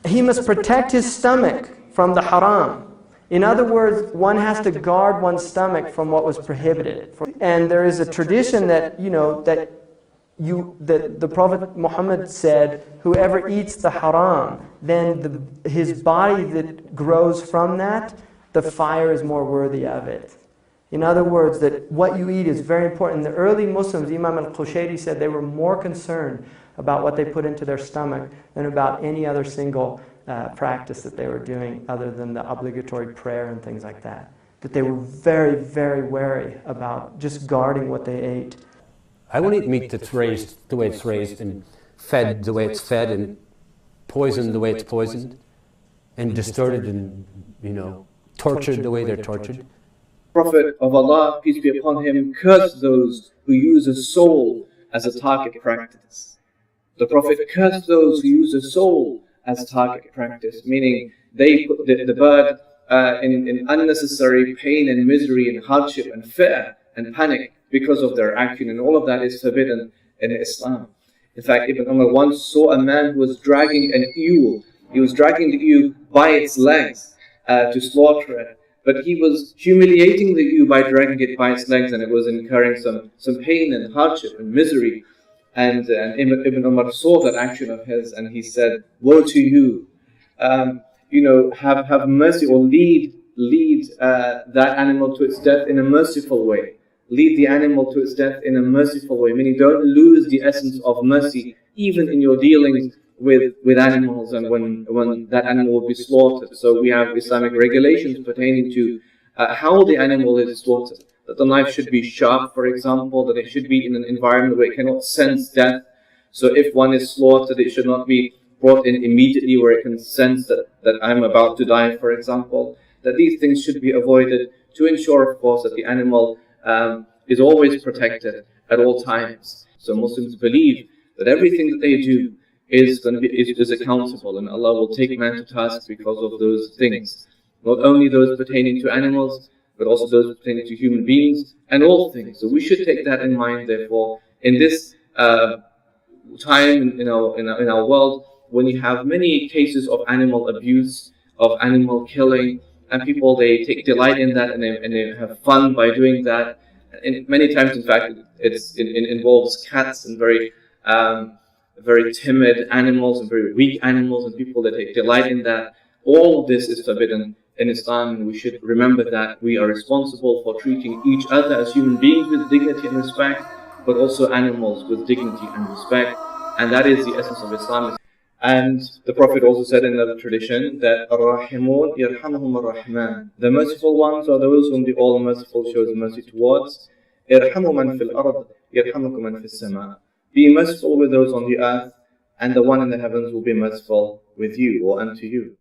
he must protect his stomach from the haram. In other words, one has to guard one's stomach from what was prohibited. And there is a tradition that, the Prophet Muhammad said, whoever eats the haram, then his body that grows from that, the fire is more worthy of it. In other words, that what you eat is very important. The early Muslims, Imam al-Qushayri said, they were more concerned about what they put into their stomach than about any other single practice that they were doing other than the obligatory prayer and things like that. That they were very, very wary about just guarding what they ate. I won't eat meat that's raised the way it's raised and fed the way it's fed and poisoned the way it's poisoned and distorted and, tortured the way they're tortured. Prophet of Allah, peace be upon him, cursed those who use a soul as a target practice. The Prophet cursed those who use a soul as target practice, meaning they put the bird in unnecessary pain and misery and hardship and fear and panic because of their action, and all of that is forbidden in Islam. In fact, Ibn Umar once saw a man who was dragging an ewe. He was dragging the ewe by its legs to slaughter it, but he was humiliating the ewe by dragging it by its legs, and it was incurring some pain and hardship and misery. And Ibn Umar saw that action of his, and he said, "Woe to you! Have mercy, or lead that animal to its death in a merciful way. Lead the animal to its death in a merciful way." Meaning, don't lose the essence of mercy, even in your dealings with animals, and when that animal will be slaughtered. So we have Islamic regulations pertaining to how the animal is slaughtered. That the knife should be sharp, for example, that it should be in an environment where it cannot sense death. So if one is slaughtered, it should not be brought in immediately where it can sense that I'm about to die, for example. That these things should be avoided to ensure, of course, that the animal is always protected at all times. So Muslims believe that everything that they do is accountable, and Allah will take man to task because of those things. Not only those pertaining to animals, but also those pertaining to human beings and all things. So we should take that in mind, therefore, in this time in our world, when you have many cases of animal abuse, of animal killing, and people, they take delight in that, and they have fun by doing that. And many times, in fact, it involves cats and very timid animals and very weak animals, and people that take delight in that. All of this is forbidden in Islam, and we should remember that we are responsible for treating each other as human beings with dignity and respect, but also animals with dignity and respect. And that is the essence of Islam. And the Prophet also said in another tradition that Ar-Rahimun yarhamuhum ar-Rahman. The merciful ones are those whom the All-Merciful shows mercy towards. Irhamu man fil ard yarhamukum man fis sama. Be merciful with those on the earth, and the one in the heavens will be merciful with you or unto you.